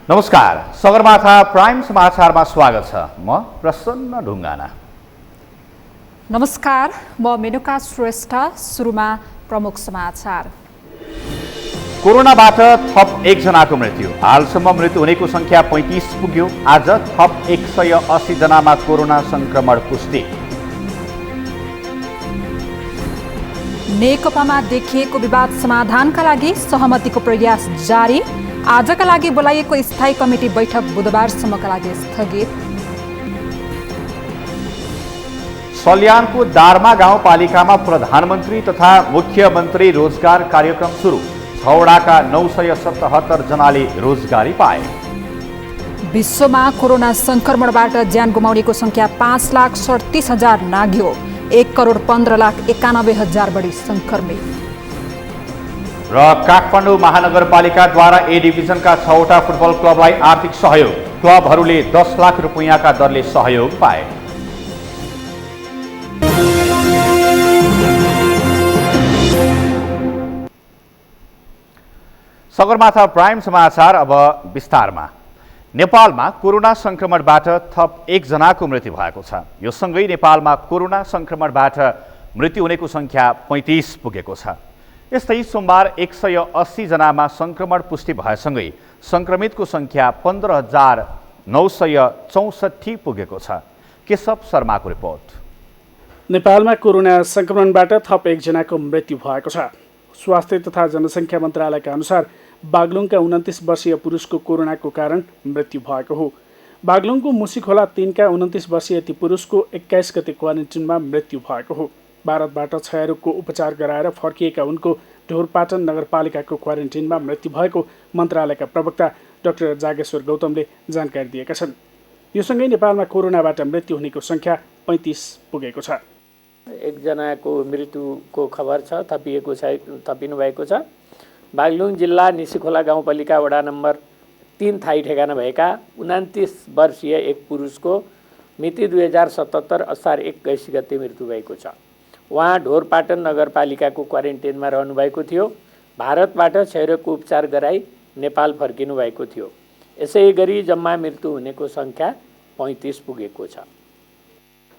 नमस्कार, सगरमाथा प्राइम समाचारमा स्वागत छ। म प्रसन्न ढुङ्गाना। नमस्कार, म मेनुका श्रेष्ठ। सुरुमा प्रमुख समाचार। कोरोनाबाट थप 1 जनाको मृत्यु। हालसम्म मृत्यु हुनेको संख्या 35 पुग्यो। आज थप 180 जनामा कोरोना संक्रमण पुष्टि। नेकपामा देखिएको विवाद समाधानका लागि सहमतिको प्रयास जारी। आजका लागि बोलाइएको स्थायी कमिटी बैठक बुधबारसम्मका लागि स्थगित। सल्यानको दारमा गाउँपालिकामा प्रधानमन्त्री तथा मुख्यमन्त्री रोजगार कार्यक्रम सुरु। छौडाका 977 जनाले रोजगारी पाए। विश्वमा कोरोना संक्रमणबाट ज्यान गुमाउनेको संख्या 5,37,000 नाग्यो। 1,15,91,000 बढी संक्रमित। र काठमाडौँ महानगरपालिकाद्वारा ए डिभिजनका 6वटा फुटबल क्लबलाई आर्थिक सहयोग। क्लबहरूले 10 लाख रुपैयाँका दरले सहयोग पाए। सगरमाथा प्राइम समाचार अब विस्तारमा। नेपालमा कोरोना संक्रमणबाट थप 1 जनाको मृत्यु भएको छ। यो सँगै नेपालमा कोरोना संक्रमणबाट मृत्यु हुनेको संख्या 35 पुगेको छ। यस्तै सोमबार 180 जनामा संक्रमण पुष्टि भएसँगै संक्रमितको संख्या 15,964 पुगेको छ। केशव शर्माको रिपोर्ट। नेपालमा कोरोना संक्रमणबाट थप 1 जनाको मृत्यु भएको छ। स्वास्थ्य तथा जनसङ्ख्या मन्त्रालयका अनुसार बागलुङका 29 वर्षीय पुरुषको कोरोनाको कारण मृत्यु भएको हो। बागलुङको मुसीखोला 3का 29 वर्षीय ती पुरुषको 21 गते क्वारेन्टिनमा मृत्यु भएको हो। भारतबाट क्षयरोगको उपचार गराएर फर्किएका उनको ढोरपाटन नगरपालिकाको क्वारेन्टिनमा मृत्यु भएको मन्त्रालयका प्रवक्ता डाक्टर जागेश्वर गौतमले जानकारी दिएका छन्। यो सँगै नेपालमा कोरोनाबाट मृत्यु हुनेको संख्या 35 पुगेको छ। 1 जनाको मृत्युको खबर छ, थपिनु भएको छ। बागलुङ जिल्ला निसीखोला गाउँपालिका वडा नम्बर 3 थाई ठेगाना भएका 29 वर्षीय एक पुरुषको मिति 2077 असार 21 गते मृत्यु भएको छ। उहाँ ढोरपाटन नगरपालिकाको क्वारेन्टिनमा रहनुभएको थियो। भारतबाट क्षयरोगको उपचार गराई नेपाल फर्किनु भएको थियो। यसै गरी जम्मा मृत्यु हुनेको संख्या 35 पुगेको छ।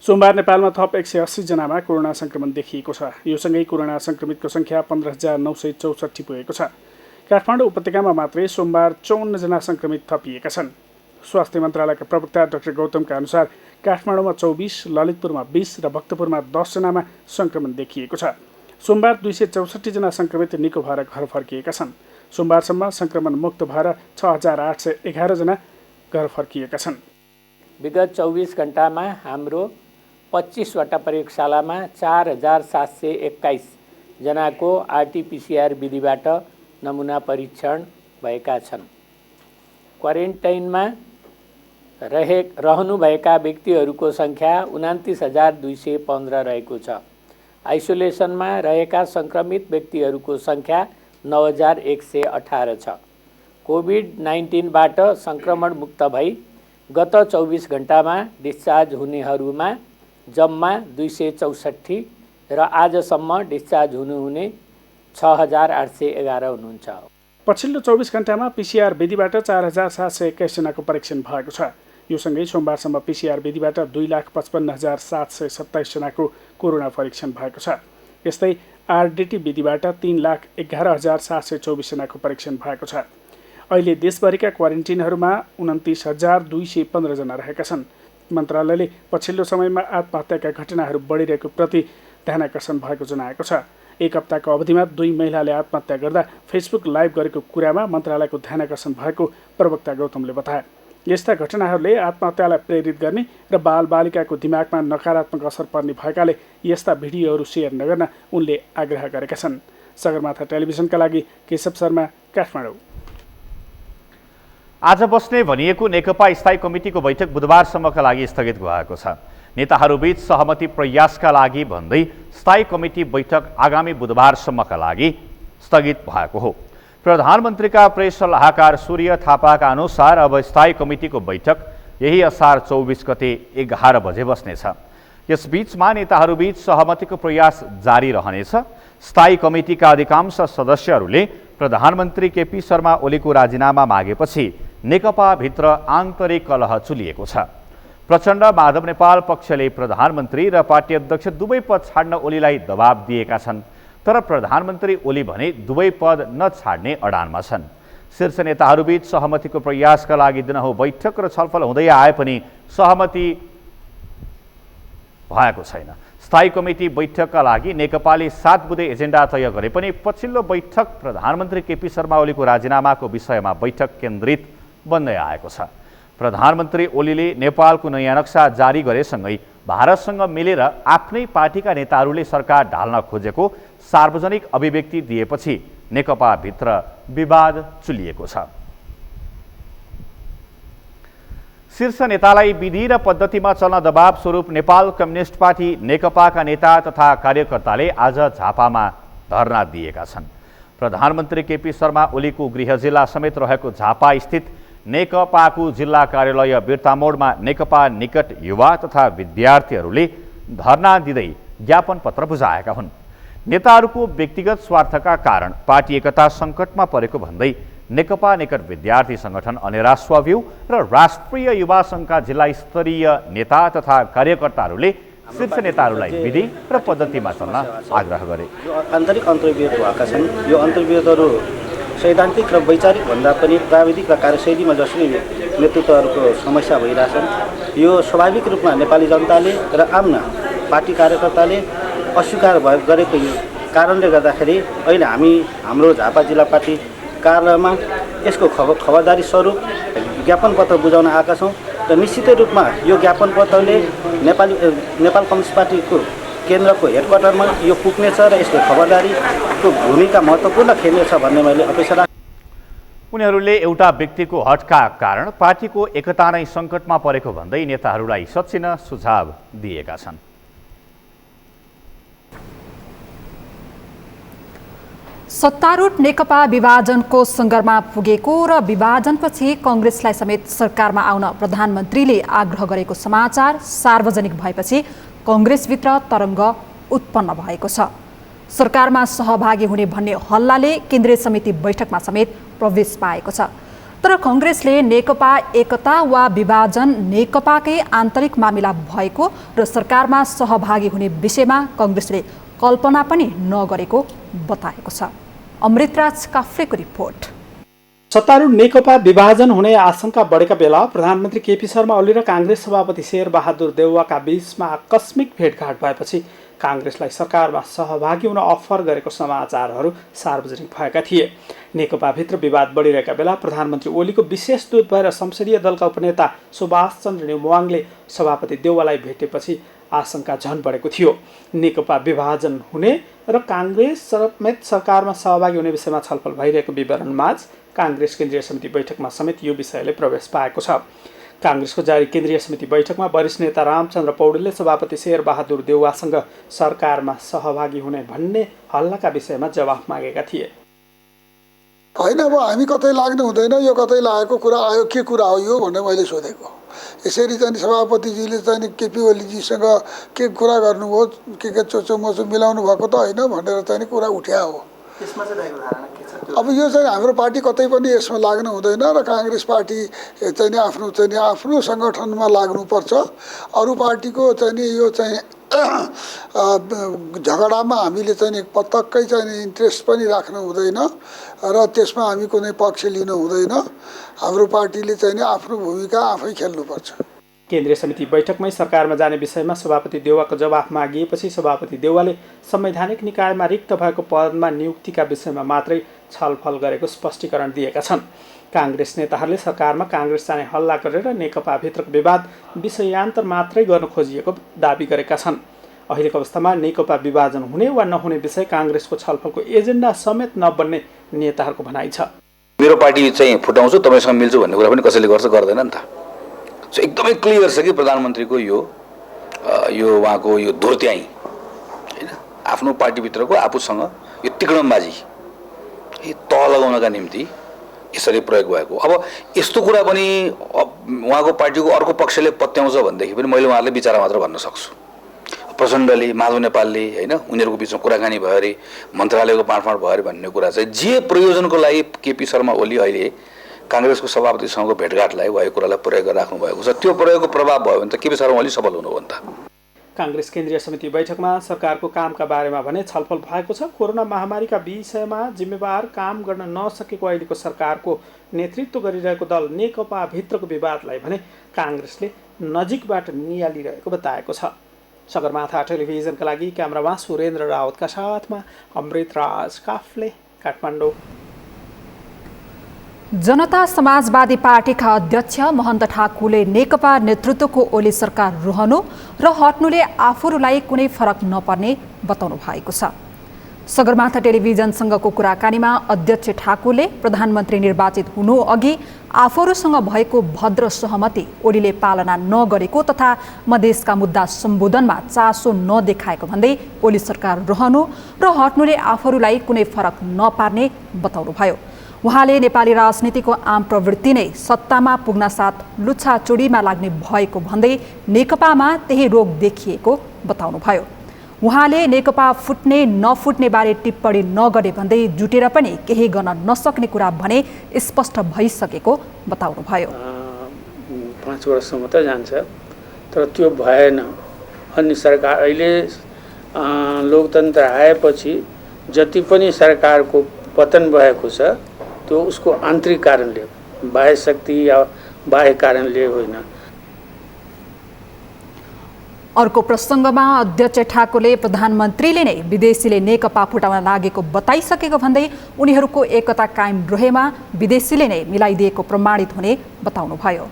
सोमबार नेपालमा थप 180 जनामा कोरोना संक्रमण देखिएको छ। यो सँगै कोरोना संक्रमितको संख्या 15,964 पुगेको छ। काठमाडौँ उपत्यकामा मात्रै सोमबार 54 जना संक्रमित थपिएका छन्। स्वास्थ्य मन्त्रालयका प्रवक्ता डाक्टर गौतमका अनुसार काठमाडौँमा 24, ललितपुरमा 20 र भक्तपुरमा 10 जनामा संक्रमण देखिएको छ। सोमबार 264 जना संक्रमित निको भएर घर फर्किएका छन्। सोमबारसम्म संक्रमण मुक्त भएर 6,811 जना घर फर्किएका छन्। विगत 24 घण्टामा हाम्रो 25वटा प्रयोगशालामा 4,721 जनाको आरटीपीसीआर विधिबाट नमुना परीक्षण भएका छन्। क्वारेन्टाइनमा रहनुभएका व्यक्तिहरूको संख्या 29,215 रहेको छ। आइसोलेसनमा रहेका संक्रमित व्यक्तिहरूको संख्या 9,118 छ। कोभिड-19बाट संक्रमण मुक्त भई गत 24 घण्टामा डिस्चार्ज हुनेहरूमा जम्मा 264 र आजसम्म डिस्चार्ज हुनुहुने 6,811 हुनुहुन्छ। पछिल्लो 24 घण्टामा पीसीआर विधिबाट 4,721 जनाको परीक्षण भएको छ। यो सँगै सोमबारसम्म पीसीआर विधिबाट 2,55,727 जनाको कोरोना परीक्षण भएको छ। यस्तै आरडीटी विधिबाट 3,11,724 जनाको परीक्षण भएको छ। अहिले देशभरिका क्वारेन्टिनहरूमा 29,215 जना रहेका छन्। मन्त्रालयले पछिल्लो समयमा आत्महत्याका घटनाहरू बढिरहेको प्रति ध्यानाकर्षण भएको जनाएको छ। एक हप्ताको अवधिमा 2 महिलाले आत्महत्या गर्दा फेसबुक लाइभ गरेको कुरामा मन्त्रालयको ध्यानाकर्षण भएको प्रवक्ता गौतमले बताए। यस्ता घटनाहरूले आत्महत्यालाई प्रेरित गर्ने र बालबालिकाको दिमागमा नकारात्मक असर पर्ने भएकाले यस्ता भिडियोहरू सेयर नगर्न उनले आग्रह गरेका छन्। सगरमाथा टेलिभिजनका लागि केशव शर्मा, काठमाडौँ। आज बस्ने भनिएको नेकपा स्थायी कमिटीको बैठक बुधबारसम्मका लागि स्थगित भएको छ। नेताहरूबीच सहमति प्रयासका लागि भन्दै स्थायी कमिटी बैठक आगामी बुधबारसम्मका लागि स्थगित भएको हो। प्रधानमन्त्रीका प्रेस सल्लाहकार सूर्य थापाका अनुसार अब स्थायी कमिटीको बैठक यही असार 24 गते 11 बजे बस्नेछ। यसबीचमा नेताहरूबीच सहमतिको प्रयास जारी रहनेछ। स्थायी कमिटीका अधिकांश सदस्यहरूले प्रधानमन्त्री केपी शर्मा ओलीको राजीनामा मागेपछि नेकपाभित्र आन्तरिक कलह चुलिएको छ। प्रचण्ड माधव नेपाल पक्षले प्रधानमन्त्री र पार्टी अध्यक्ष दुवै पद छाड्न ओलीलाई दबाब दिएका छन्, तर प्रधानमन्त्री ओली भने दुवै पद नछाड्ने अडानमा छन्। शीर्ष नेताहरूबीच सहमतिको प्रयासका लागि दिनहुँ बैठक र छलफल हुँदै आए पनि सहमति भएको छैन। स्थायी कमिटी बैठकका लागि नेकपाले 7 बुँदे एजेन्डा तय गरे पनि पछिल्लो बैठक प्रधानमन्त्री केपी शर्मा ओलीको राजीनामाको विषयमा बैठक केन्द्रित बन्दै आएको छ। प्रधानमन्त्री ओलीले नेपालको नयाँ नक्सा जारी गरेसँगै भारतसँग मिलेर आफ्नै पार्टीका नेताहरूले सरकार ढाल्न खोजेको सार्वजनिक अभिव्यक्ति दिएपछि नेकपाभित्र विवाद चुलिएको छ। शीर्ष नेतालाई विधि र पद्धतिमा चल्न दबाव स्वरूप नेपाल कम्युनिस्ट पार्टी नेकपाका नेता तथा कार्यकर्ताले आज झापामा धरना दिएका छन्। प्रधानमन्त्री केपी शर्मा ओलीको गृह जिल्ला समेत रहेको झापा स्थित नेकपाको जिल्ला कार्यालय बिर्तामोडमा नेकपा निकट युवा तथा विद्यार्थीहरूले धरना दिँदै ज्ञापन पत्र बुझाएका हुन्। नेताहरूको व्यक्तिगत स्वार्थका कारण पार्टी एकता सङ्कटमा परेको भन्दै नेकपा निकट विद्यार्थी सङ्गठन अनेरास्वाव्यू र राष्ट्रिय युवा सङ्घका जिल्ला स्तरीय नेता तथा कार्यकर्ताहरूले शीर्ष नेताहरूलाई विधि र पद्धतिमा चल्न आग्रह गरे। यो आन्तरिक अन्तर्विरोध भएका छन्। यो अन्तर्विरोधहरू सैद्धान्तिक र वैचारिक भन्दा पनि प्राविधिक र कार्यशैलीमा जसरी नेतृत्वहरूको समस्या भइरहेछन्, यो स्वाभाविक रूपमा नेपाली जनताले र आम पार्टी कार्यकर्ताले अस्वीकार गरेको कारणले गर्दाखेरि अहिले हाम्रो झापा जिल्ला पार्टी कार्यालयमा यसको खबरदारी स्वरूप ज्ञापन पत्र बुझाउन आएका छौँ र निश्चितै रूपमा यो ज्ञापन पत्रले नेपाल कम्युनिस्ट पार्टीको केन्द्रको हेडक्वार्टरमा यो पुग्नेछ र यसको खबरदारीको भूमिका महत्त्वपूर्ण खेल्नेछ भन्ने मैले अपेक्षा राख्छु। उनीहरूले एउटा व्यक्तिको हटका कारण पार्टीको एकता नै सङ्कटमा परेको भन्दै नेताहरूलाई सच्चिन सुझाव दिएका छन्। सत्तारूढ नेकपा विभाजनको सङ्घर्षमा पुगेको र विभाजनपछि कङ्ग्रेसलाई समेत सरकारमा आउन प्रधानमन्त्रीले आग्रह गरेको समाचार सार्वजनिक भएपछि कङ्ग्रेसभित्र तरङ्ग उत्पन्न भएको छ। सरकारमा सहभागी हुने भन्ने हल्लाले केन्द्रीय समिति बैठकमा समेत प्रवेश पाएको छ। तर कङ्ग्रेसले नेकपा एकता वा विभाजन नेकपाकै आन्तरिक मामिला भएको र सरकारमा सहभागी हुने विषयमा कङ्ग्रेसले कल्पना पनि नगरेको बताएको छ। अमृतराज काफ्रेको रिपोर्ट। सत्तारूढ नेकपा विभाजन हुने आशंका बढेका बेला प्रधानमन्त्री केपी शर्मा ओली र काङ्ग्रेस सभापति शेरबहादुर देउवाका बीचमा आकस्मिक भेटघाट भएपछि काङ्ग्रेसलाई सरकारमा सहभागी हुन अफर गरेको समाचारहरू सार्वजनिक भएका थिए। नेकपाभित्र विवाद बढिरहेका बेला प्रधानमन्त्री ओलीको विशेष दूत भएर संसदीय दलका उपनेता सुभाष चन्द्र नेउवाङले सभापति देउवालाई भेटेपछि आशंका झन बढेको थियो। नेकपा विभाजन हुने र काङ्ग्रेस समेत सरकारमा सहभागी हुने विषयमा छलफल भइरहेको विवरणमाझ काङ्ग्रेस केन्द्रीय समिति बैठकमा समेत यो विषयले प्रवेश पाएको छ। काङ्ग्रेसको जारी केन्द्रीय समिति बैठकमा वरिष्ठ नेता रामचन्द्र पौडेलले सभापति शेरबहादुर देउवासँग सरकारमा सहभागी हुने भन्ने हल्लाका विषयमा जवाफ मागेका थिए। होइन, अब हामी कतै लाग्नु हुँदैन, यो कतै लागेको कुरा आयो, के कुरा हो यो भनेर मैले सोधेको। यसरी चाहिँ सभापतिजीले चाहिँ केपी ओलीजीसँग के कुरा गर्नुभयो, के चोचोमोचो मिलाउनु भएको त होइन भनेर चाहिँ कुरा उठ्या हो। अब यो चाहिँ हाम्रो पार्टी कतै पनि यसमा लाग्नु हुँदैन र काङ्ग्रेस पार्टी आफ्नो सङ्गठनमा लाग्नुपर्छ। अरू पार्टीको यो चाहिँ झगडामा हामीले पटक्कै इन्ट्रेस्ट पनि राख्नु हुँदैन र त्यसमा हामी कुनै पक्ष लिनु हुँदैन। हाम्रो पार्टीले आफ्नो भूमिका आफै खेल्नुपर्छ। केन्द्रीय समिति बैठकमै सरकारमा जाने विषयमा सभापति देउवाको जवाफ मागिएपछि सभापति देउवाले संवैधानिक निकायमा रिक्त भएको पदमा नियुक्तिका विषयमा मात्रै छलफल गरेको स्पष्टीकरण दिएका छन्। काङ्ग्रेस नेताहरूले सरकारमा काङ्ग्रेस जाने हल्ला गरेर नेकपाभित्रको विवाद विषयान्तर मात्रै गर्न खोजिएको दाबी गरेका छन्। अहिलेको अवस्थामा नेकपा विभाजन हुने वा नहुने विषय काङ्ग्रेसको छलफलको एजेन्डा समेत नबन्ने नेताहरूको भनाइ छ। मेरो पार्टी चाहिँ फुटाउँछु, तपाईँसँग मिल्छु भन्ने कुरा पनि कसैले गर्छ, गर्दैन नि त। सो एकदमै क्लियर छ कि प्रधानमन्त्रीको यो उहाँको यो धुर्त्याइ होइन, आफ्नो पार्टीभित्रको आफूसँग यो तिक्डमबाजी तह लगाउनका निम्ति यसरी प्रयोग भएको। अब यस्तो कुरा पनि उहाँको पार्टीको अर्को पक्षले पत्याउँछ भनेदेखि पनि मैले उहाँहरूले विचार मात्र भन्न सक्छु। प्रचण्डले, माधव नेपालले होइन उनीहरूको बिचमा कुराकानी भयो अरे, मन्त्रालयको बाँडफाँड भयो अरे भन्ने कुरा चाहिँ जे प्रयोजनको लागि केपी शर्मा ओली अहिले काङ्ग्रेसको सभापतिसँगको भेटघाटलाई यो कुरालाई प्रयोग गरेर राख्नु भएको छ, त्यो प्रयोगको प्रभाव भयो भने त केपी शर्मा ओली सफल हुनु हो नि त। काङ्ग्रेस केन्द्रीय समिति बैठकमा सरकारको कामका बारेमा भने छलफल भएको छ। कोरोना महामारीका विषयमा जिम्मेवार काम गर्न नसकेको अहिलेको सरकारको नेतृत्व गरिरहेको दल नेकपा भित्रको विवादलाई भने काङ्ग्रेसले नजिकबाट नियालिरहेको बताएको छ। सगरमाथा टेलिभिजनका लागि क्यामेरामा सुरेन्द्र रावतका साथमा अमृतराज काफले, काठमाडौँ। जनता समाजवादी पार्टीका अध्यक्ष महन्त ठाकुरले नेकपा नेतृत्वको ओली सरकार रहनु र हट्नुले आफूलाई कुनै फरक नपर्ने बताउनु भएको छ। सगरमाथा टेलिभिजनसँगको कुराकानीमा अध्यक्ष ठाकुरले प्रधानमन्त्री निर्वाचित हुनु अघि आफूहरूसँग भएको भद्र सहमति ओलीले पालना नगरेको तथा मधेसका मुद्दा सम्बोधनमा चासो नदेखाएको भन्दै ओली सरकार रहनु र हट्नुले आफूहरूलाई कुनै फरक नपार्ने बताउनुभयो। उहाँले नेपाली राजनीतिको आम प्रवृत्ति नै सत्तामा पुग्न साथ लुच्छाचुडीमा लाग्ने भएको भन्दै नेकपामा त्यही रोग देखिएको बताउनुभयो। उहाँले नेकपा फुट्ने नफुट्ने बारे टिप्पणी नगरे भन्दै जुटेर पनि केही गर्न नसक्ने कुरा भने स्पष्ट भइसकेको बताउनुभयो। 5 वर्षसम्म त जान्छ, तर त्यो भएन। अनि सरकार अहिले लोकतन्त्र आएपछि जति पनि सरकारको पतन भएको छ त्यो उसको आन्तरिक कारणले, बाह्य शक्ति या बाह्य कारणले होइन। अर्को प्रसङ्गमा अध्यक्ष ठाकुरले प्रधानमन्त्रीले नै विदेशीले नेकपा फुटाउन लागेको बताइसकेको भन्दै उनीहरूको एकता कायम रहेमा विदेशीले नै मिलाइदिएको प्रमाणित हुने बताउनुभयो।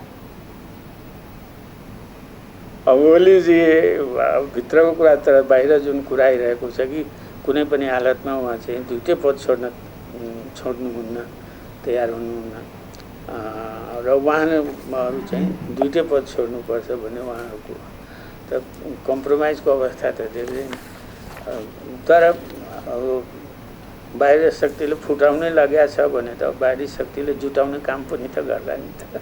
ओलीजी भित्रको कुरा, तर बाहिर जुन कुरा आइरहेको छ कि कुनै पनि हालतमा उहाँ चाहिँ दुईटै पद छोड्नुहुन्न, तयार हुनुहुन्न र उहाँहरू चाहिँ दुईटै पद छोड्नुपर्छ भन्ने उहाँहरूको त कम्प्रोमाइजको अवस्था त देख्दैन। तर अब बाहिर शक्तिले फुटाउनै लागेको छ भने त बाहिरी शक्तिले जुटाउने काम पनि त गर्ला नि त।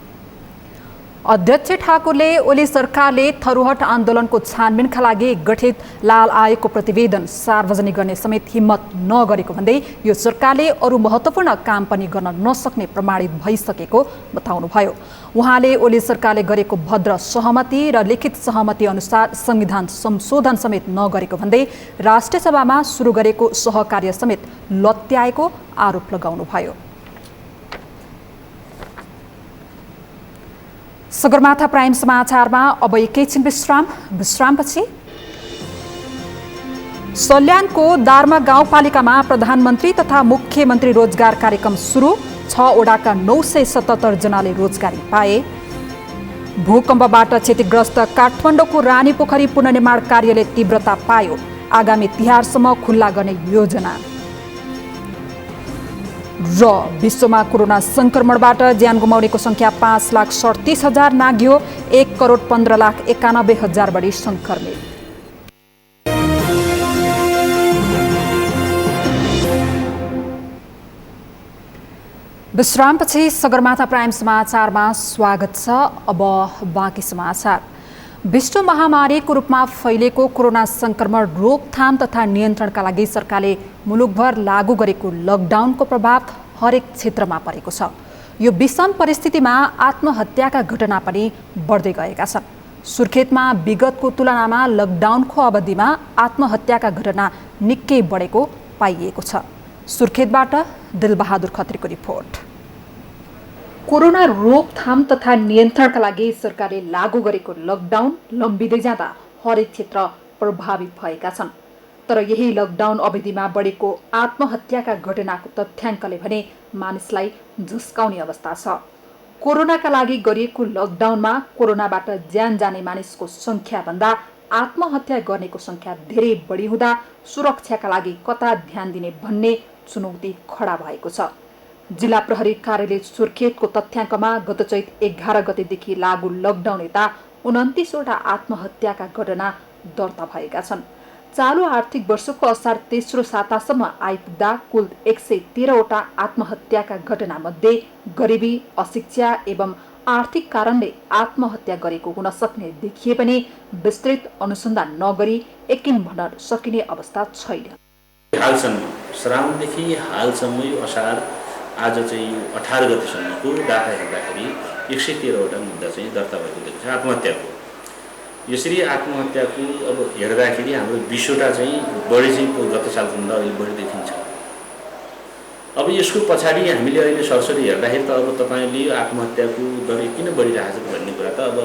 अध्यक्ष ठाकुरले ओली सरकारले थरुहट आन्दोलनको छानबिनका लागि गठित लाल आयोगको प्रतिवेदन सार्वजनिक गर्ने समेत हिम्मत नगरेको भन्दै यो सरकारले अरू महत्त्वपूर्ण काम पनि गर्न नसक्ने प्रमाणित भइसकेको बताउनुभयो। उहाँले ओली सरकारले गरेको भद्र सहमति र लिखित सहमति अनुसार संविधान संशोधन समेत नगरेको भन्दै राष्ट्रिय सभामा सुरु गरेको सहकार्य समेत लत्याएको आरोप लगाउनुभयो। सगरमाथा प्राइम समाचारमा अब एकैछिन विश्रामपछि सल्यानको दार्मा गाउँपालिकामा प्रधानमन्त्री तथा मुख्यमन्त्री रोजगार कार्यक्रम सुरु, 6 वडाका 977 जनाले रोजगारी पाए। भूकम्पबाट क्षतिग्रस्त काठमाडौँको रानीपोखरी पुनर्निर्माण कार्यले तीव्रता पायो, आगामी तिहारसम्म खुल्ला गर्ने योजना। र विश्वमा कोरोना संक्रमणबाट ज्यान गुमाउनेको संख्या 5,37,000 नाग्यो, 1,15,91,000 बढी संक्रमित। विश्रामपछि सगरमाथा प्राइम समाचारमा स्वागत छ। अब बाँकी समाचार। विश्व महामारीको रूपमा फैलेको कोरोना संक्रमण रोकथाम तथा नियन्त्रणका लागि सरकारले मुलुकभर लागू गरेको लकडाउनको प्रभाव हरेक क्षेत्रमा परेको छ। यो विषम परिस्थितिमा आत्महत्याका घटना पनि बढ्दै गएका छन्। सुर्खेतमा विगतको तुलनामा लकडाउनको अवधिमा आत्महत्याका घटना निकै बढेको पाइएको छ। सुर्खेतबाट दिलबहादुर खत्रीको रिपोर्ट। कोरोना रोकथाम तथा नियन्त्रणका लागि सरकारले लागू गरेको लकडाउन लम्बिँदै जाँदा हरेक क्षेत्र प्रभावित भएका छन्। तर यही लकडाउन अवधिमा बढेको आत्महत्याका घटनाको तथ्याङ्कले भने मानिसलाई झुस्काउने अवस्था छ। कोरोनाका लागि गरिएको लकडाउनमा कोरोनाबाट ज्यान जाने मानिसको सङ्ख्याभन्दा आत्महत्या गर्नेको सङ्ख्या धेरै बढी हुँदा सुरक्षाका लागि कता ध्यान दिने भन्ने चुनौती खडा भएको छ। जिल्ला प्रहरी कार्यालय सुर्खेतको तथ्याङ्कमा गत चैत 11 गतेदेखि लागू लकडाउन यता 29 वटा आत्महत्याका घटना दर्ता भएका छन्। चालु आर्थिक वर्षको असार तेस्रो सातासम्म आइपुग्दा कुल 113वटा आत्महत्याका घटनामध्ये गरिबी, अशिक्षा एवं आर्थिक कारणले आत्महत्या गरेको हुन सक्ने देखिए पनि विस्तृत अनुसन्धान नगरी यकिन भन्न सकिने अवस्था छैन। हालसम्म श्रावणदेखि हालसम्म यो असार आज चाहिँ 18 गतेसम्मको डाटा हेर्दाखेरि 113वटा मुद्दा चाहिँ दर्ता भएको देखिन्छ आत्महत्याको। यसरी आत्महत्याको अब हेर्दाखेरि हाम्रो 20वटा चाहिँ बढी चाहिँ गत सालभन्दा अहिले बढी देखिन्छ। अब यसको पछाडि हामीले अहिले सरसरी हेर्दाखेरि त अब तपाईँले यो आत्महत्याको दर किन बढिरहेको छ भन्ने कुरा त अब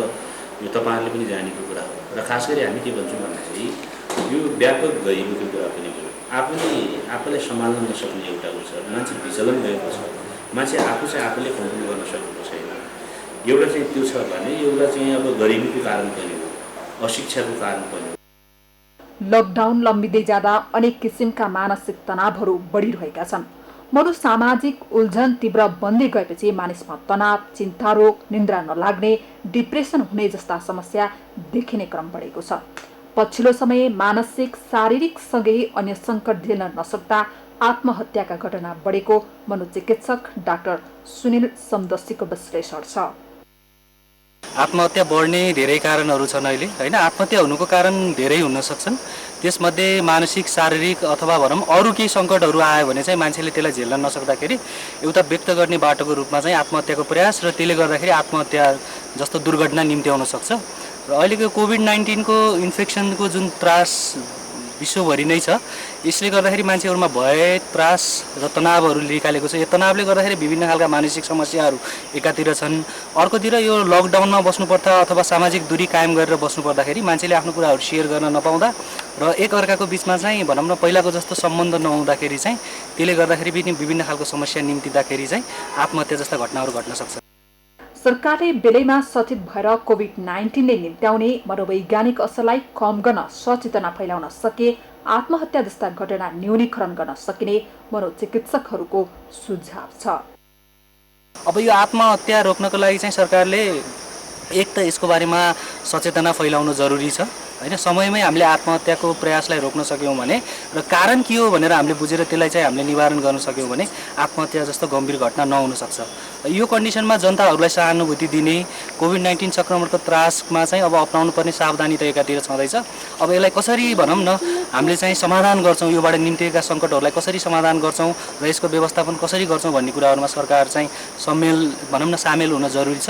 यो तपाईँहरूले पनि जानेको कुरा हो। र खास गरी हामी के भन्छौँ भन्दाखेरि यो व्यापक गरिबीको कुरा पनि हो। आफूलाई सम्हाल्न नसक्ने एउटा उ छ, मान्छे विचलन गएको छ, मान्छे आफू चाहिँ आफूले कन्ट्रोल गर्न सकेको छैन। एउटा चाहिँ त्यो छ भने एउटा चाहिँ अब गरिबीको कारण पनि हो, अशिक्षाको कारण पनि हो। लकडाउन लम्बिँदै जाँदा अनेक किसिमका मानसिक तनावहरू बढिरहेका छन्। मनोसामाजिक उल्झन तीव्र बन्दै गएपछि मानिसमा तनाव, चिन्ता रोग, निन्द्रा नलाग्ने, डिप्रेसन हुने जस्ता समस्या देखिने क्रम बढेको छ। पछिल्लो समय मानसिक, शारीरिक सँगै अन्य सङ्कट झेल्न नसक्दा आत्महत्याका घटना बढेको मनोचिकित्सक डाक्टर सुनिल समदस्सीको विश्लेषण छ। आत्महत्या बढ्ने धेरै कारणहरू छन् अहिले हैन। आत्महत्या हुनुको कारण धेरै हुन सक्छन्। त्यसमध्ये मानसिक, शारीरिक अथवा भनौँ अरू केही सङ्कटहरू आयो भने चाहिँ मान्छेले त्यसलाई झेल्न नसक्दाखेरि एउटा व्यक्त गर्ने बाटोको रूपमा चाहिँ आत्महत्याको प्रयास र त्यसले गर्दाखेरि आत्महत्या जस्तो दुर्घटना निम्त्याउन सक्छ। र अहिलेको कोभिड-19 को इन्फेक्सनको जुन त्रास विश्वभरि नै छ, यसले गर्दाखेरि मान्छेहरूमा भय, त्रास र तनावहरू निकालेको छ। यो तनावले गर्दाखेरि विभिन्न खालका मानसिक समस्याहरू एकातिर छन्। अर्कोतिर यो लकडाउनमा बस्नुपर्दा अथवा सामाजिक दूरी कायम गरेर बस्नुपर्दाखेरि मान्छेले आफ्नो कुराहरू सेयर गर्न नपाउँदा र एकअर्काको बिचमा चाहिँ भनौँ न पहिलाको जस्तो सम्बन्ध नहुँदाखेरि चाहिँ त्यसले गर्दाखेरि पनि विभिन्न खालको समस्या निम्तिँदाखेरि चाहिँ आत्महत्या जस्ता घटनाहरू घट्न सक्छ। सरकारले बेलैमा सचेत भएर कोभिड-19 ले निम्त्याउने मनोवैज्ञानिक असरलाई कम गर्न सचेतना फैलाउन सके आत्महत्या जस्ता घटना न्यूनीकरण गर्न सकिने मनोचिकित्सकहरूको सुझाव छ। अब यो आत्महत्या रोक्नको लागि चाहिँ सरकारले एक त यसको बारेमा सचेतना फैलाउनु जरुरी छ हैन। समयमै हामीले आत्महत्याको प्रयासलाई रोक्न सक्यौँ भने र कारण के हो भनेर हामीले बुझेर त्यसलाई चाहिँ हामीले निवारण गर्न सक्यौँ भने आत्महत्या जस्तो गम्भीर घटना नहुन सक्छ। यो कन्डिसनमा जनताहरूलाई सहानुभूति दिने, कोभिड-19 संक्रमणको त्रासमा चाहिँ अब अपनाउनु पर्ने सावधानी त एकातिर छँदैछ। अब यसलाई कसरी भनौँ न हामीले चाहिँ समाधान गर्छौँ, योबाट निम्तिएका सङ्कटहरूलाई कसरी समाधान गर्छौँ र यसको व्यवस्थापन कसरी गर्छौँ भन्ने कुराहरूमा सरकार चाहिँ सामेल हुन जरुरी छ।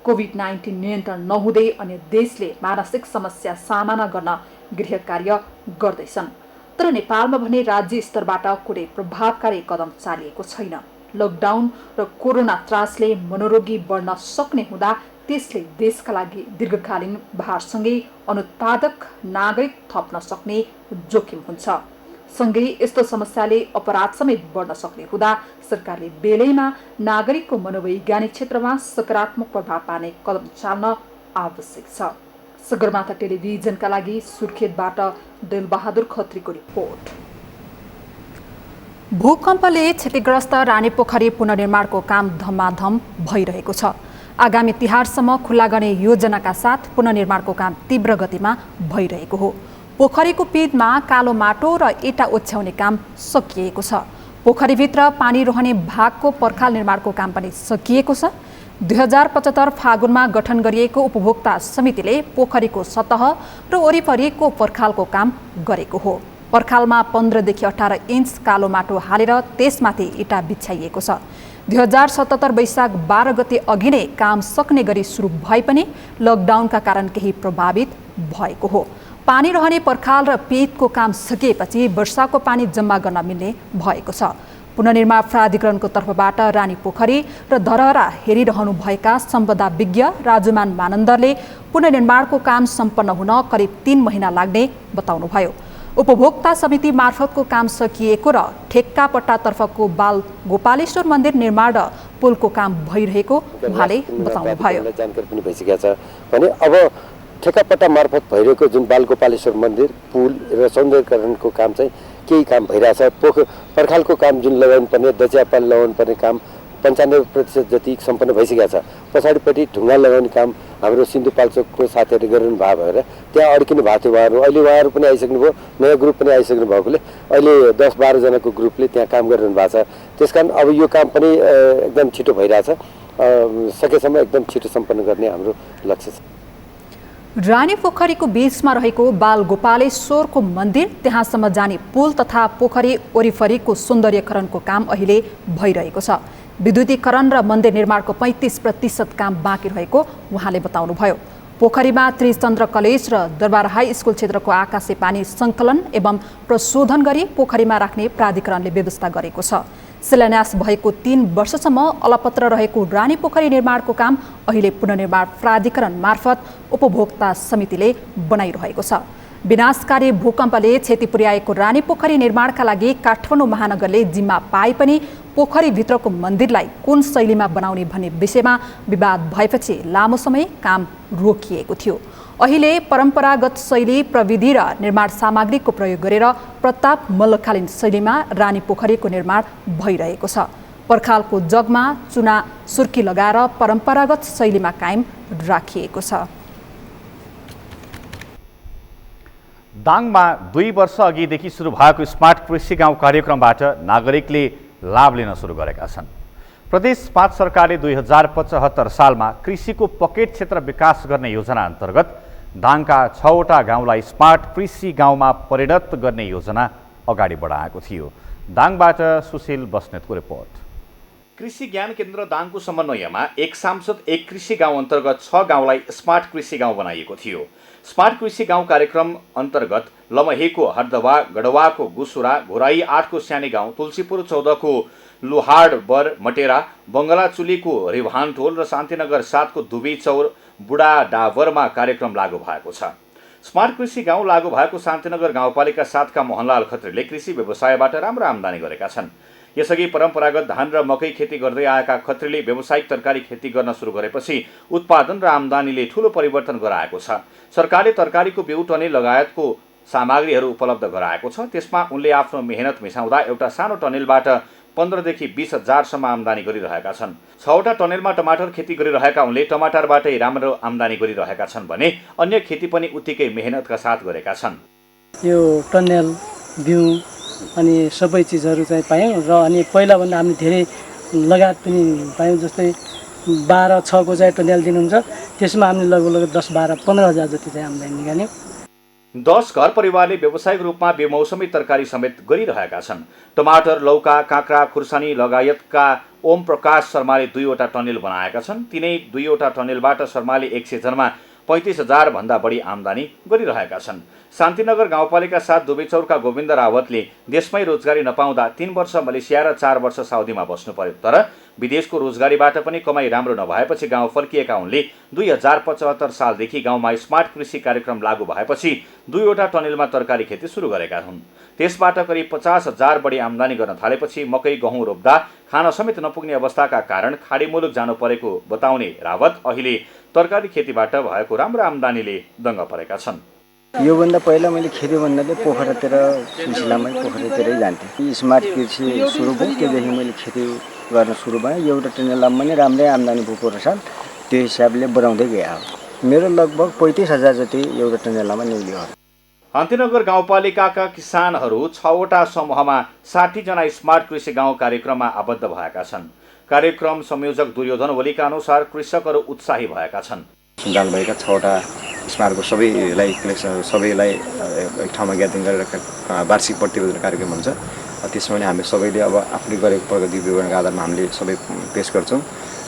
कोभिड-19 नियन्त्रण नहुँदै अन्य देशले मानसिक समस्या सामना गर्न गृह कार्य गर्दैछन्। तर नेपालमा भने राज्य स्तरबाट कुनै प्रभावकारी कदम चालिएको छैन। लकडाउन र कोरोना त्रासले मनोरोगी बढ्न सक्ने हुँदा त्यसले देशका लागि दीर्घकालीन भारसँगै अनुत्पादक नागरिक थप्न सक्ने जोखिम हुन्छ। सँगै यस्तो समस्याले अपराध समेत बढ्न सक्ने हुँदा सरकारले बेलैमा नागरिकको मनोवैज्ञानिक क्षेत्रमा सकारात्मक प्रभाव पार्ने कदम चाल्न आवश्यक छ। सगरमाथा टेलिभिजनका लागि सुर्खेतबाट दिलबहादुर खत्रीको रिपोर्ट। भूकम्पले क्षतिग्रस्त रानीपोखरी पुनर्निर्माणको काम धमाधम भइरहेको छ। आगामी तिहारसम्म खुल्ला गर्ने योजनाका साथ पुनर्निर्माणको काम तीव्र गतिमा भइरहेको हो। पोखरीको पिँधमा कालो माटो र इँटा ओछ्याउने काम सकिएको छ। पोखरीभित्र पानी रहने भागको पर्खाल निर्माणको काम पनि सकिएको छ। 2075 फागुनमा गठन गरिएको उपभोक्ता समितिले पोखरीको सतह र वरिपरिको पर्खालको काम गरेको हो। पर्खालमा 15 देखि 18 इन्च कालो माटो हालेर त्यसमाथि इँटा बिछ्याइएको छ। 2077 वैशाख 12 गते अघि नै काम सक्ने गरी सुरु भए पनि लकडाउनका कारण केही प्रभावित भएको हो। पानी रहने पर्खाल र पिँधको काम सकिएपछि वर्षाको पानी जम्मा गर्न मिल्ने भएको छ। पुनर्निर्माण प्राधिकरणको तर्फबाट रानी पोखरी र धरहरा हेरिरहनुभएका सम्पदा विज्ञ राजुमान मानन्दरले पुनर्निर्माणको काम सम्पन्न हुन करिब 3 महिना लाग्ने बताउनुभयो। उपभोक्ता समिति मार्फतको काम सकिएको र ठेक्का पट्टातर्फको बाल गोपालेश्वर मन्दिर निर्माण र पुलको काम भइरहेको उहाँले बताउनुभयो। जानकारी पनि भइसकेको छ भने अब ठेक्कापट्टा मार्फत भइरहेको जुन बालगोपालेश्वर मन्दिर, पुल र सौन्दर्यकरणको काम चाहिँ केही काम भइरहेछ। पर्खालको काम जुन लगाउनु पर्ने, दचियापाल लगाउनु पर्ने काम 95% जति सम्पन्न भइसकेको छ। पछाडिपट्टि ढुङ्गा लगाउने काम हाम्रो सिन्धुपाल्चोकको साथीहरूले गरिरहनु भएको भएर त्यहाँ अड्किनु भएको थियो उहाँहरू। अहिले उहाँहरू पनि आइसक्नुभयो, नयाँ ग्रुप पनि आइसक्नु भएकोले अहिले 10-12 जनाको ग्रुपले त्यहाँ काम गरिरहनु भएको छ। त्यसकारण अब यो काम पनि एकदम छिटो भइरहेछ। सकेसम्म एकदम छिटो सम्पन्न गर्ने हाम्रो लक्ष्य छ। रानी पोखरीको बीचमा रहेको बाल गोपालेश्वरको मन्दिर त्यहाँसम्म जाने पुल तथा पोखरी वरिपरिको सौन्दर्यकरणको काम अहिले भइरहेको छ। विद्युतीकरण र मन्दिर निर्माणको 35% काम बाँकी रहेको उहाँले बताउनुभयो। पोखरीमा त्रिचन्द्र कलेज र दरबार हाई स्कुल क्षेत्रको आकाशे पानी सङ्कलन एवं प्रशोधन गरी पोखरीमा राख्ने प्राधिकरणले व्यवस्था गरेको छ। शिलान्यास भएको 3 वर्षसम्म अलपत्र रहेको रानी पोखरी निर्माणको काम अहिले पुनर्निर्माण प्राधिकरण मार्फत उपभोक्ता समितिले बनाइरहेको छ। विनाशकारी भूकम्पले क्षति पुर्याएको रानी पोखरी निर्माणका लागि काठमाडौँ महानगरले जिम्मा पाए पनि पोखरीभित्रको मन्दिरलाई कुन शैलीमा बनाउने भन्ने विषयमा विवाद भएपछि लामो समय काम रोकिएको थियो। अहिले परम्परागत शैली, प्रविधि र निर्माण सामग्रीको प्रयोग गरेर प्रताप मल्लकालीन शैलीमा रानी पोखरीको निर्माण भइरहेको छ। पर्खालको जगमा चुना सुर्की लगाएर परम्परागत शैलीमा कायम राखिएको छ। दाङमा 2 वर्ष अघिदेखि सुरु भएको स्मार्ट कृषि गाउँ कार्यक्रमबाट नागरिकले लाभ लिन सुरु गरेका छन्। प्रदेश 5 सरकारले 2075 सालमा कृषिको पकेट क्षेत्र विकास गर्ने योजना अन्तर्गत दाङका 6वटा गाउँलाई स्मार्ट कृषि गाउँमा परिणत गर्ने योजना अगाडि बढाएको थियो। दाङबाट सुशील बस्नेतको रिपोर्ट। कृषि ज्ञान केन्द्र दाङको समन्वयमा एक सांसद एक कृषि गाउँ अन्तर्गत 6 गाउँलाई स्मार्ट कृषि गाउँ बनाइएको थियो। स्मार्ट कृषि गाउँ कार्यक्रम अन्तर्गत लमहेको हरदवा, गढवाको गुसुरा, घोराई 8 को स्याने गाउँ, तुलसीपुर 14 को लुहाड बर मटेरा, बङ्गलाचुलीको रिभानटोल र शान्तिनगर 7 को दुबी चौर बुढा डावरमा कार्यक्रम लागू भएको छ। स्मार्ट कृषि गाउँ लागू भएको शान्तिनगर गाउँपालिका 7 का मोहनलाल खत्रीले कृषि व्यवसायबाट राम्रो आम्दानी गरेका छन्। यसअघि परम्परागत धान र मकै खेती गर्दै आएका खत्रीले व्यावसायिक तरकारी खेती गर्न सुरु गरेपछि उत्पादन र आम्दानीले ठूलो परिवर्तन गराएको छ। सरकारले तरकारीको बिउ टनेल लगायतको सामग्रीहरू उपलब्ध गराएको छ। त्यसमा उनले आफ्नो मेहनत मिसाउँदा एउटा सानो टनेलबाट 15 देखि 20 हजारसम्म आम्दानी गरिरहेका छन्। 6वटा टनेलमा टमाटर खेती गरिरहेका उनले टमाटरबाटै राम्रो आम्दानी गरिरहेका छन् भने अन्य खेती पनि उत्तिकै मेहनतका साथ गरेका छन्। यो टनेल बिउ अनि सबै चिजहरू चाहिँ पायौँ र अनि पहिलाभन्दा हामीले धेरै लगायत पनि पायौँ। जस्तै 12-6 को चाहिँ टनेल दिनुहुन्छ, त्यसमा हामीले लगभग 10-12-15 हजार जति चाहिँ आम्दानी निकाल्यौँ। 10 घर परिवारले व्यावसायिक रूपमा बेमौसमी तरकारी समेत गरिरहेका छन्। टमाटर, लौका, काँक्रा, खुर्सानी लगायतका ओम प्रकाश शर्माले 2वटा टनेल बनाएका छन्। तिनै 2वटा टनेलबाट शर्माले एक सिजनमा 35 हजार भन्दा बढी आम्दानी गरिरहेका छन्। शान्तिनगर गाउँपालिका 7 दुबैचौरका गोविन्द रावतले देशमै रोजगारी नपाउँदा 3 वर्ष मलेसिया र 4 वर्ष साउदीमा बस्नु पर्यो, तर विदेशको रोजगारीबाट पनि कमाई राम्रो नभएपछि गाउँ फर्किएका उनले 2075 सालदेखि गाउँमा स्मार्ट कृषि कार्यक्रम लागू भएपछि 2वटा टनेलमा तरकारी खेती सुरु गरेका हुन्। त्यसबाट करिब 50 हजार बढी आम्दानी गर्न थालेपछि मकै गहुँ रोप्दा खान समेत नपुग्ने अवस्थाका कारण खाडी मुलुक जानु परेको बताउने रावत अहिले तरकारी खेतीबाट भएको राम्रो आम्दानीले दङ्ग परेका छन्। योभन्दा पहिला मैले खेती भन्नाले पोखरातिर सिलसिलामै पोखरातिरै जान्थेँ। स्मार्ट कृषि सुरु भयो, त्योदेखि मैले खेती गर्न सुरु भएँ। एउटा टनेलमा पनि राम्रै आम्दानी भएको रहेछ, त्यो हिसाबले बढाउँदै गयो। मेरो लगभग 35 हजार जति एउटा टनेलमा निक्ल्यो। शान्तिनगर गाउँपालिकाका किसानहरू 6वटा समूहमा 60 जना स्मार्ट कृषि गाउँ कार्यक्रममा आबद्ध भएका छन्। कार्यक्रम संयोजक दुर्योधन ओलीका अनुसार कृषकहरू उत्साही भएका छन्। सञ्चालन भएका 6वटा स्मार्टको सबैलाई एक ठाउँमा ग्यादरिङ गरेर वार्षिक प्रतिवेदन कार्यक्रम हुन्छ। त्यसमा पनि हामी सबैले अब आफूले गरेको प्रगति विवरणका आधारमा हामीले सबै पेश गर्छौँ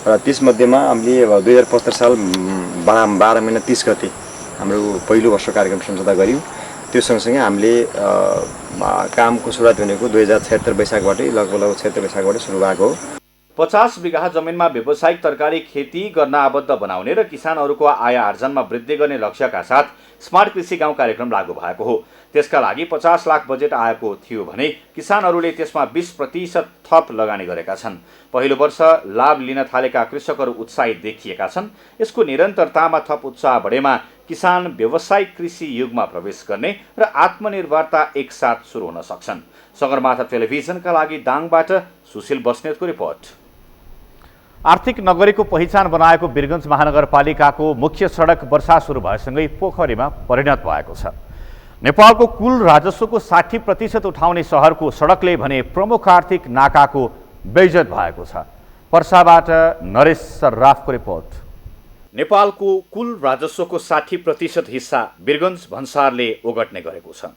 र त्यसमध्येमा हामीले 2075 साल 12 महिना 30 गते हाम्रो पहिलो वर्ष कार्यक्रम सम्झौता गऱ्यौँ। त्यो सँगसँगै हामीले कामको सुरुवात भनेको 2076 वैशाखबाटै लगभग 76 वैशाखबाटै सुरु भएको हो। 50 बिघा जमिनमा व्यावसायिक तरकारी खेती गर्न आबद्ध बनाउने र किसानहरूको आय आर्जनमा वृद्धि गर्ने लक्ष्यका साथ स्मार्ट कृषि गाउँ कार्यक्रम लागू भएको हो। त्यसका लागि 50 लाख बजेट आएको थियो भने किसानहरूले त्यसमा 20% थप लगानी गरेका छन्। पहिलो वर्ष लाभ लिन थालेका कृषकहरू उत्साहित देखिएका छन्। यसको निरन्तरतामा थप उत्साह बढेमा किसान व्यावसायिक कृषि युगमा प्रवेश गर्ने र आत्मनिर्भरता एकसाथ सुरु हुन सक्छन्। सगरमाथा टेलिभिजनका लागि दाङबाट सुशील बस्नेतको रिपोर्ट। आर्थिक नगरीको पहिचान बनाएको वीरगञ्ज महानगरपालिकाको मुख्य सडक वर्षा सुरु भएसँगै पोखरीमा परिणत भएको छ। नेपालको कुल राजस्वको 60% उठाउने सहरको सडकले भने प्रमुख आर्थिक नाकाको बेइज्जत भएको छ। पर्साबाट नरेश सर्राफको रिपोर्ट। नेपालको कुल राजस्वको 60% हिस्सा वीरगञ्ज भन्सारले ओगट्ने गरेको छ।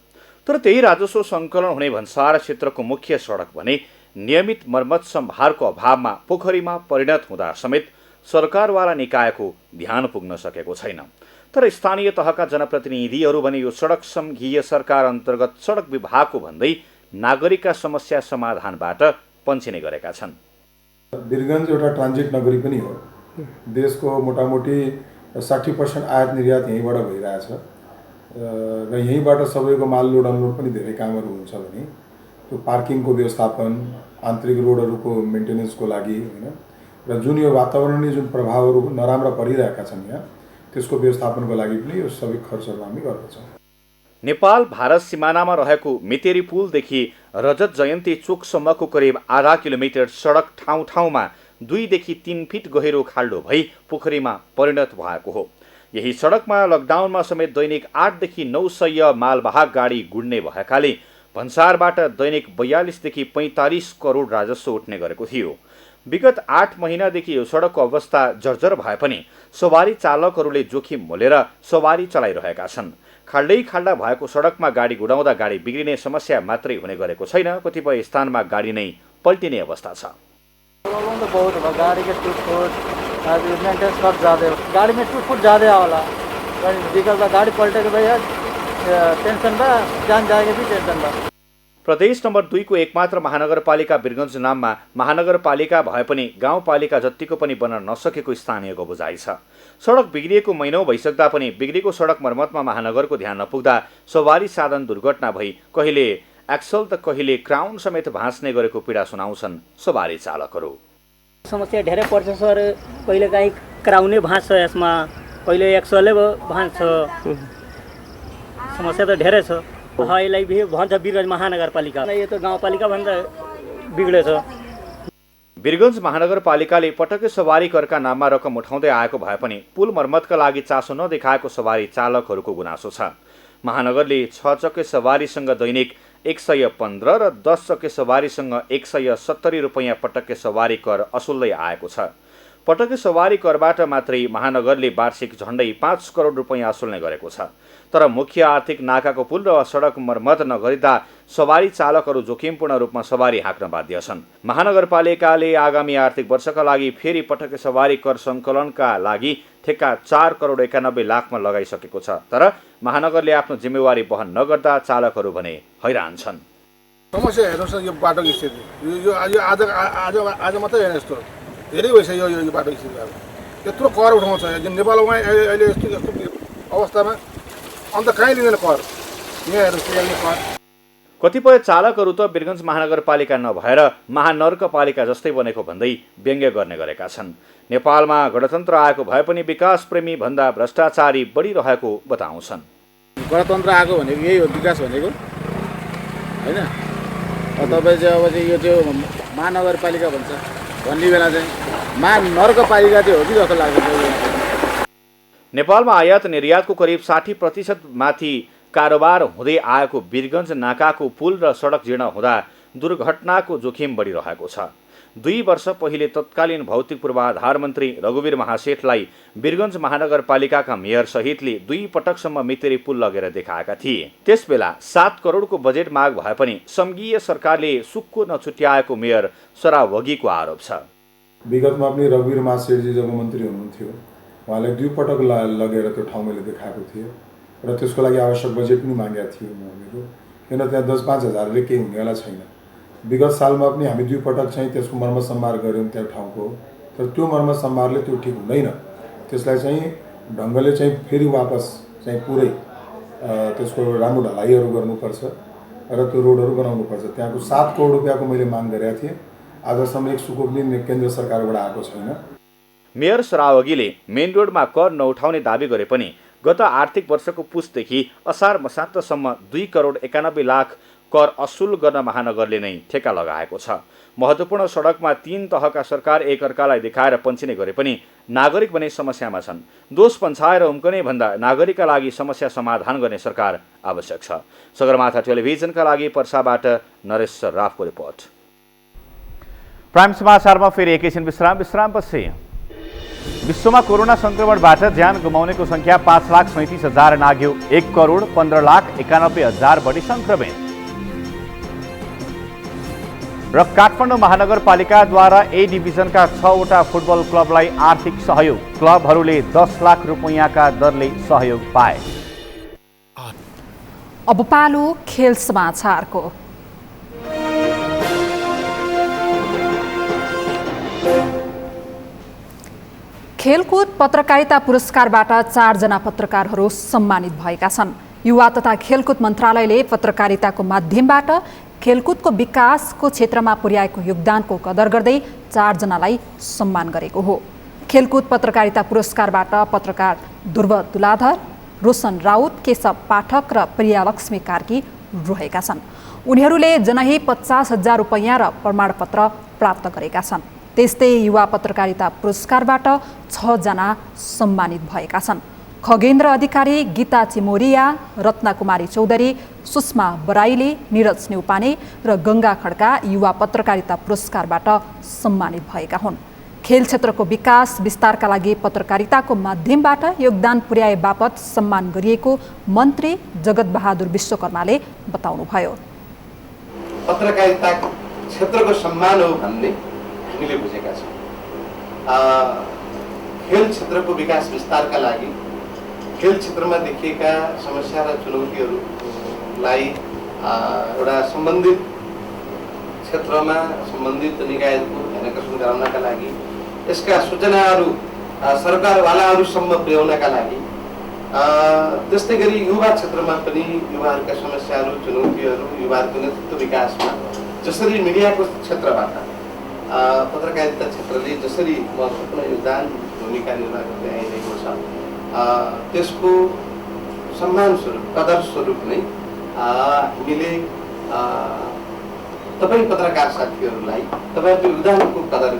तर त्यही राजस्व सङ्कलन हुने भन्सार क्षेत्रको मुख्य सडक भने नियमित मर्मत सम्भारको अभावमा पोखरीमा परिणत हुँदा समेत सरकारवाला निकायको ध्यान पुग्न सकेको छैन। तर स्थानीय तहका जनप्रतिनिधिहरू भने यो सडक सङ्घीय सरकार अन्तर्गत सडक विभागको भन्दै नागरिकका समस्या समाधानबाट पन्छिने गरेका छन्। वीरगञ्ज एउटा ट्रान्जिट नगरी पनि हो। देशको मोटामोटी 60% आयात निर्यात यहीँबाट भइरहेछ र यहीँबाट सबैको माल लोड अनलोड पनि धेरै कामहरू हुन्छ भने त्यो पार्किङको व्यवस्थापन, आन्तरिक रोडहरूको मेन्टेनेन्सको लागि हैन र जुन यो वातावरणीय जुन प्रभावहरू नराम्रा परिरहेका छन् यहाँ त्यसको व्यवस्थापनको लागि पनि यो सबै खर्चहरू हामी गर्दछौँ। नेपाल भारत सिमानामा रहेको मेतेरी पुलदेखि रजत जयन्ती चोकसम्मको करिब आधा किलोमिटर सडक ठाउँ ठाउँमा 2 देखि 3 फिट गहिरो खाल्डो भई पोखरीमा परिणत भएको हो। यही सडकमा लकडाउनमा समेत दैनिक 8 देखि 900 मालवाहक गाडी गुड्ने भएकाले भन्सारबाट दैनिक 42 देखि 45 करोड राजस्व उठ्ने गरेको थियो। विगत 8 महिनादेखि यो सडकको अवस्था जर्जर भए पनि सवारी चालकहरूले जोखिम मोलेर सवारी चलाइरहेका छन्। खाल्डै खाल्डा भएको सडकमा गाडी गुडाउँदा गाडी बिग्रिने समस्या मात्रै हुने गरेको छैन, कतिपय स्थानमा गाडी नै पल्टिने अवस्था छ। प्रॉब्लम तो बहुत होगा, गाड़ी के टूट-फूट, मेंटेनेंस खर्च ज़्यादा, गाड़ी में टूट-फूट ज़्यादा आवाला, गाड़ी पलटे के भैया टेंशन बा, जान जाएगा भी टेंशन बा। प्रदेश नम्बर 2 को एकमात्र महानगरपालिका वीरगञ्ज नाममा महानगरपालिका भए पनि गाउँपालिका जत्तिको पनि बन्न नसकेको स्थानीयको बुझाइ छ। सडक बिग्रिएको महिनौ भइसक्दा पनि बिग्रेको सडक मर्मतमा महानगरको ध्यान नपुग्दा सवारी साधन दुर्घटना भई कहिले एक्सल त कहिले क्राउन समेत भाँच्ने गरेको पीडा सुनाउँछन् सवारी चालकहरू। समस्या धेरै पर्छ सर, कहिले काहीँ क्राउनै भाँच्छ, यसमा कहिले एक्सलै भाँच्छ, समस्या त धेरै छ। यसलाई भन्छ वीरगञ्ज महानगरपालिका, यो त गाउँपालिका भन्दा बिग्रेछ। वीरगञ्ज महानगरपालिकाले पटक्कै सवारी करका नाममा रकम उठाउँदै आएको भए पनि पुल मर्मतका लागि चासो नदेखाएको सवारी चालकहरूको गुनासो छ। महानगरले 6 चक्के सवारीसँग दैनिक 115 र 10 चक्के सवारीसँग 170 रुपैयाँ पटक्के सवारी कर असुल्दै आएको छ। पटक्के सवारी करबाट मात्रै महानगरले वार्षिक झण्डै 5 करोड रुपैयाँ असुल्ने गरेको छ। तर मुख्य आर्थिक नाकाको पुल र सडक मर्मत नगरिँदा सवारी चालकहरू जोखिमपूर्ण रूपमा सवारी हाँक्न बाध्य छन्। महानगरपालिकाले आगामी आर्थिक वर्षका लागि फेरि पटक्के सवारी कर सङ्कलनका लागि ठेक्का 4 करोड 91 लाखमा लगाइसकेको छ। तर महानगरले आफ्नो जिम्मेवारी वहन नगर्दा चालकहरू भने हैरान छन्। समस्या हेर्नुहोस् न, यो बाटोको स्थिति यो आज मात्रै हेर्नु, यस्तो धेरै भइसक्यो यो बाटोको स्थिति। अब यत्रो कर उठाउँछ नेपालमा अहिले यस्तो अवस्थामा, अन्त कहीँ लिँदैन कर। यहाँ हेर्नुहोस् कर। कतिपय चालकहरू त वीरगञ्ज महानगरपालिका नभएर महानगरपालिका जस्तै बनेको भन्दै व्यङ्ग्य गर्ने गरेका छन्। नेपालमा गणतन्त्र आएको भए पनि विकास प्रेमी भन्दा भ्रष्टाचारी बढिरहेको बताउँछन्। गणतन्त्र आएको भनेको यही हो, विकास भनेको होइन। तपाईँ चाहिँ अब चाहिँ यो चाहिँ महानगरपालिका भन्छ भन्ने बेला चाहिँ महानगरपालिका चाहिँ हो कि जस्तो लाग्छ। नेपालमा आयात निर्यातको करिब 60% माथि कारोबार हुँदै आएको वीरगञ्ज नाकाको पुल र सडक जीर्ण हुँदा दुर्घटनाको जोखिम बढिरहेको छ। 2 वर्ष पहिले तत्कालीन भौतिक पूर्वाधार मन्त्री रघुवीर महासेठलाई वीरगञ्ज महानगरपालिकाका मेयर सहितले 2 पटकसम्म मेतेरी पुल लगेर देखाएका थिए। त्यसबेला 7 करोडको बजेट माग भए पनि सङ्घीय सरकारले सुक्को नछुट्याएको मेयर सरावगीको आरोप छ। विगतमा पनि रघुवीर महासेठजी जब मन्त्री हुनुहुन्थ्यो उहाँले 2 पटक लगेर त्यो ठाउँ मैले देखाएको थिएँ र त्यसको लागि आवश्यक बजेट पनि मागेका थियौँ हामीहरू, किन त्यहाँ 10-5 हजारले केही हुनेवाला छैन। विगत सालमा पनि हामी 2 पटक चाहिँ त्यसको मर्मत सम्मार गऱ्यौँ त्यहाँ ठाउँको, तर त्यो मर्मत सम्मारले त्यो ठिक हुँदैन। त्यसलाई चाहिँ ढङ्गले चाहिँ फेरि वापस चाहिँ पुरै त्यसको राम्रो ढलाइहरू गर्नुपर्छ र त्यो रोडहरू बनाउनुपर्छ। त्यहाँको 7 करोड रुपियाँको मैले माग गरेका थिएँ, आजसम्म एक सुको पनि केन्द्र सरकारबाट आएको छैन। मेयर सरावगीले मेन रोडमा कर नउठाउने दावी गरे पनि गत आर्थिक वर्षको पुसदेखि असार मसान्तसम्म 2 करोड 91 लाख कर असुल गर्न महानगरले नै ठेक्का लगाएको छ। महत्त्वपूर्ण सडकमा 3 तहका सरकार एकअर्कालाई देखाएर पन्छिने गरे पनि नागरिक भने समस्यामा छन्। दोष पन्छाएर उम्कने भन्दा नागरिकका लागि समस्या समाधान गर्ने सरकार आवश्यक छ। सगरमाथा टेलिभिजनका लागि पर्साबाट नरेश सर्राफको रिपोर्ट। प्राइम समाचारमा फेरि एकैछिन विश्रामपछि। विश्वमा कोरोना संक्रमणबाट ज्यान गुमाउनेको संख्या 5,37,000 नाग्यो। 1,15,91,000 बढी संक्रमित। र काठमाडौँ महानगरपालिकाद्वारा ए डिभिजनका 6वटा फुटबल क्लबलाई आर्थिक सहयोग। क्लबहरूले 10 लाख रुपैयाँका दरले सहयोग पाए। अब पालो खेल समाचारको। खेलकुद पत्रकारिता पुरस्कारबाट 4 जना पत्रकारहरू सम्मानित भएका छन्। युवा तथा खेलकुद मन्त्रालयले पत्रकारिताको माध्यमबाट खेलकुदको विकासको क्षेत्रमा पुर्याएको योगदानको कदर गर्दै 4 जनालाई सम्मान गरेको हो। खेलकुद पत्रकारिता पुरस्कारबाट पत्रकार ध्रुव तुलाधर, रोशन राउत, केशव पाठक र प्रियालक्ष्मी कार्की रहेका छन्। उनीहरूले जनै 50,000 रुपैयाँ र प्रमाणपत्र प्राप्त गरेका छन्। त्यस्तै युवा पत्रकारिता पुरस्कारबाट 6 जना सम्मानित भएका छन्। खगेन्द्र अधिकारी, गीता चिमोरिया, रत्नकुमारी चौधरी, सुषमा बराइली, निरज न्यौपाने र गङ्गा खड्का युवा पत्रकारिता पुरस्कारबाट सम्मानित भएका हुन्। खेल क्षेत्रको विकास विस्तारका लागि पत्रकारिताको माध्यमबाट योगदान पुर्याए बापत सम्मान गरिएको मन्त्री जगत बहादुर विश्वकर्माले बताउनुभयो। पत्रकारिता क्षेत्रको सम्मान हो भन्ने हामीले बुझेका छौँ। खेल क्षेत्रको विकास विस्तारका लागि खेल क्षेत्रमा देखिएका समस्या र चुनौतीहरूलाई एउटा सम्बन्धित क्षेत्रमा सम्बन्धित निकायको ध्यानकर्षण गराउनका लागि यसका सूचनाहरू सरकारवालाहरूसम्म पुर्याउनका लागि त्यस्तै गरी युवा क्षेत्रमा पनि युवाहरूका समस्याहरू चुनौतीहरू युवाहरूको नेतृत्व विकासमा जसरी मिडियाको क्षेत्रबाट पत्रकारिता क्षेत्रले जसरी महत्त्वपूर्ण योगदान भूमिका निर्वाह गर्दै आइरहेको छ त्यसको सम्मान स्वरूप कदर स्वरूप नै हामीले तपाईँ पत्रकार साथीहरूलाई तपाईँहरूको योगदानको कदर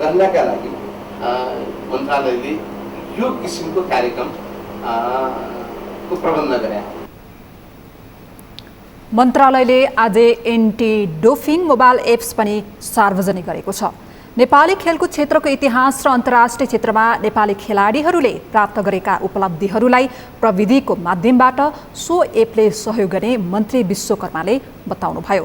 गर्नका लागि मन्त्रालयले यो किसिमको कार्यक्रमको प्रबन्ध गरे। मन्त्रालयले आज एन्टी डोपिङ मोबाइल एप्स पनि सार्वजनिक गरेको छ। नेपाली खेलकुद क्षेत्रको इतिहास र अन्तर्राष्ट्रिय क्षेत्रमा नेपाली खेलाडीहरूले प्राप्त गरेका उपलब्धिहरूलाई प्रविधिको माध्यमबाट सो एपले सहयोग गर्ने मन्त्री विश्वकर्माले बताउनुभयो।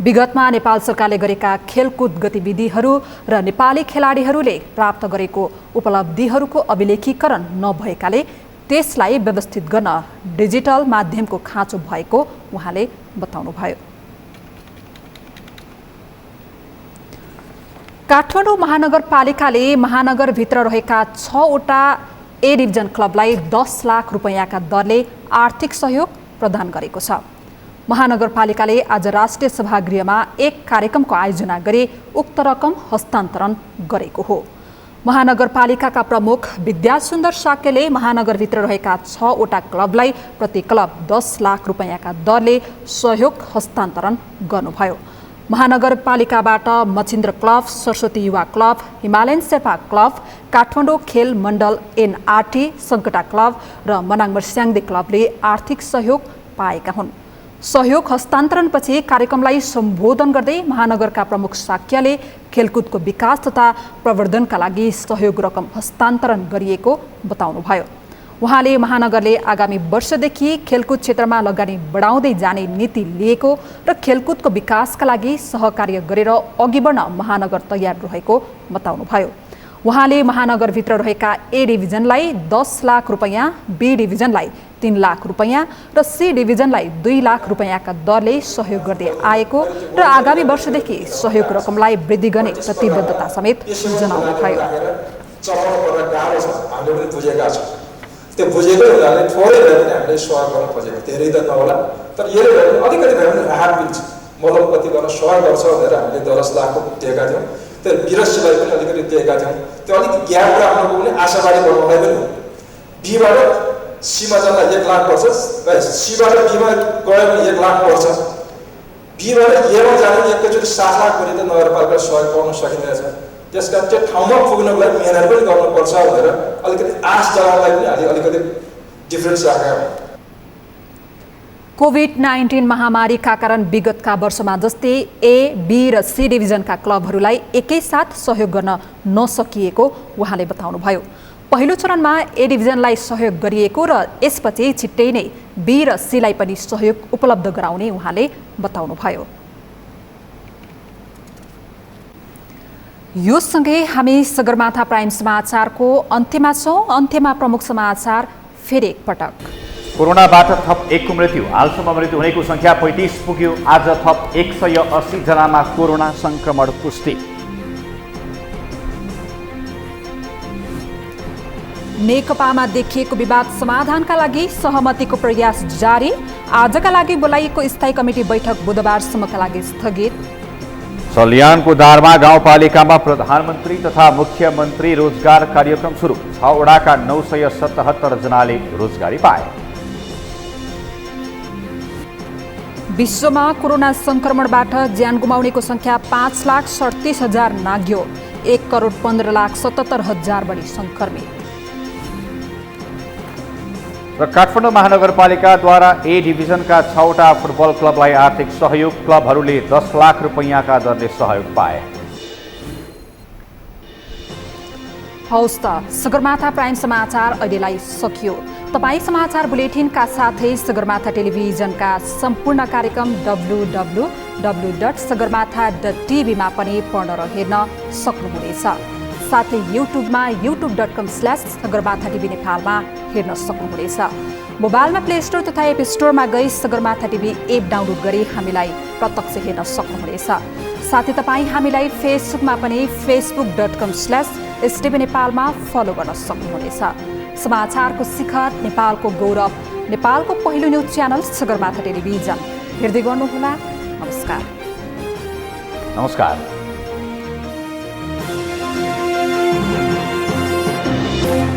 विगतमा नेपाल सरकारले गरेका खेलकुद गतिविधिहरू र नेपाली खेलाडीहरूले प्राप्त गरेको उपलब्धिहरूको अभिलेखीकरण नभएकाले त्यसलाई व्यवस्थित गर्न डिजिटल माध्यमको खाँचो भएको उहाँले बताउनुभयो। काठमाडौँ महानगरपालिकाले महानगरभित्र रहेका 6वटा ए डिभिजन क्लबलाई 10 लाख रुपैयाँका दरले आर्थिक सहयोग प्रदान गरेको छ। महानगरपालिकाले आज राष्ट्रिय सभागृहमा एक कार्यक्रमको आयोजना गरी उक्त रकम हस्तान्तरण गरेको हो। महानगरपालिकाका प्रमुख विद्यासुन्दर साक्यले महानगरभित्र रहेका 6वटा क्लबलाई प्रति क्लब 10 लाख रुपैयाँका दरले सहयोग हस्तान्तरण गर्नुभयो। महानगरपालिकाबाट मचिन्द्र क्लब, सरस्वती युवा club, Himalayan Sherpa club, Kathmandu खेल मण्डल एनआरटी, सङ्कटा क्लब र मनाङ मर्स्याङ्दे क्लबले आर्थिक सहयोग पाएका हुन्। सहयोग हस्तान्तरणपछि कार्यक्रमलाई सम्बोधन गर्दै महानगरका प्रमुख साक्यले खेलकुदको विकास तथा प्रवर्धनका लागि सहयोग रकम हस्तान्तरण गरिएको बताउनुभयो। उहाँले महानगरले आगामी वर्षदेखि खेलकुद क्षेत्रमा लगानी बढाउँदै जाने नीति लिएको र खेलकुदको विकासका लागि सहकार्य गरेर अघि बढ्न महानगर तयार रहेको बताउनुभयो। उहाँले महानगरभित्र रहेका ए डिभिजनलाई 10 लाख रुपैयाँ, बी डिभिजनलाई 3 लाख रुपैयाँ र सी डिभिजनलाई 2 लाख रुपैयाँका दरले सहयोग गर्दै आएको र आगामी वर्षदेखि सहयोग रकमलाई वृद्धि गर्ने प्रतिबद्धता समेत जनाउनुभयो। त्यो बुझेकै हुनाले थोरै भए पनि हामीले सहयोग गर्न खोजेको, धेरै त नहोला तर यसले भए पनि अलिकति भए पनि राहत मिल्छ, मलमपत्ति गर्न सहयोग गर्छ भनेर हामीले 10 लाखको दिएका थियौँ। त्यो बिरसीलाई पनि अलिकति दिएका थियौँ। त्यो अलिक ग्याप राख्नुको पनि आशावादी बनाउनलाई पनि हो। बीबाट सीमा जाँदा 1 लाख पर्छ र सीबाट बीमा गयो भने 1 लाख पर्छ। बीबाट एमा जाने एकैचोटि 7 लाख गरी त नगरपालिका सहयोग पाउन सकिँदैछ। त्यसकारण त्यो ठाउँमा पुग्नको लागि मेहनत पनि गर्नुपर्छ भनेर अलिकति आश जगाउनलाई पनि अलिकति डिफरेन्स राखेको हो। कोभिड-19 महामारीका कारण विगतका वर्षमा जस्तै ए, बी र सी डिभिजनका क्लबहरूलाई एकैसाथ सहयोग गर्न नसकिएको उहाँले बताउनुभयो। पहिलो चरणमा ए डिभिजनलाई सहयोग गरिएको र यसपछि छिट्टै नै बी र सीलाई पनि सहयोग उपलब्ध गराउने उहाँले बताउनुभयो। यो सँगै हामी सगरमाथा प्राइम समाचारको अन्त्यमा छौँ। अन्त्यमा प्रमुख समाचार फेरि एकपटक। कोरोनाबाट थप 1 को मृत्यु। हालसम्म मृत्यु हुनेको संख्या 35 पुग्यो। आज थप 180 जनामा कोरोना संक्रमण पुष्टि। नेकपामा देखिएको विवाद समाधानका लागि सहमतिको प्रयास जारी। आजका लागि बोलाइएको स्थायी कमिटी बैठक बुधबारसम्मका लागि स्थगित। सल्यानको दारमा गाउँपालिकामा प्रधानमन्त्री तथा मुख्यमन्त्री रोजगार कार्यक्रम सुरु। 6 वडाका 977 जनाले रोजगारी पाए। विश्वमा कोरोना संक्रमणबाट ज्यान गुमाउनेको संख्या 5,37,000 नाग्यो। 1,15,77,000 बढी संक्रमित। र काठमाडौँ महानगरपालिकाद्वारा ए डिभिजनका 6वटा फुटबल क्लबलाई आर्थिक सहयोग। क्लबहरूले 10 लाख रुपैयाँका दरले सहयोग पाए। हौस् त सगरमाथा प्राइम समाचार अहिलेलाई सकियो। तपाईँ समाचार बुलेटिनका साथै सगरमाथा टेलिभिजनका सम्पूर्ण कार्यक्रम www.sagarmatha.tv मा पनि पढ्न र हेर्न सक्नुहुनेछ। साथै युट्युबमा youtube.com/sagarmatha TV नेपालमा हेर्न सक्नुहुनेछ। मोबाइलमा प्ले स्टोर तथा एप स्टोरमा गई सगरमाथा टिभी एप डाउनलोड गरी हामीलाई प्रत्यक्ष हेर्न सक्नुहुनेछ। साथै तपाईँ हामीलाई फेसबुकमा पनि facebook.com/STV नेपालमा फलो गर्न सक्नुहुनेछ। समाचारको शिखर, नेपालको गौरव, नेपालको पहिलो न्युज च्यानल सगरमाथा टेलिभिजन हेर्दै गर्नुहोला। नमस्कार।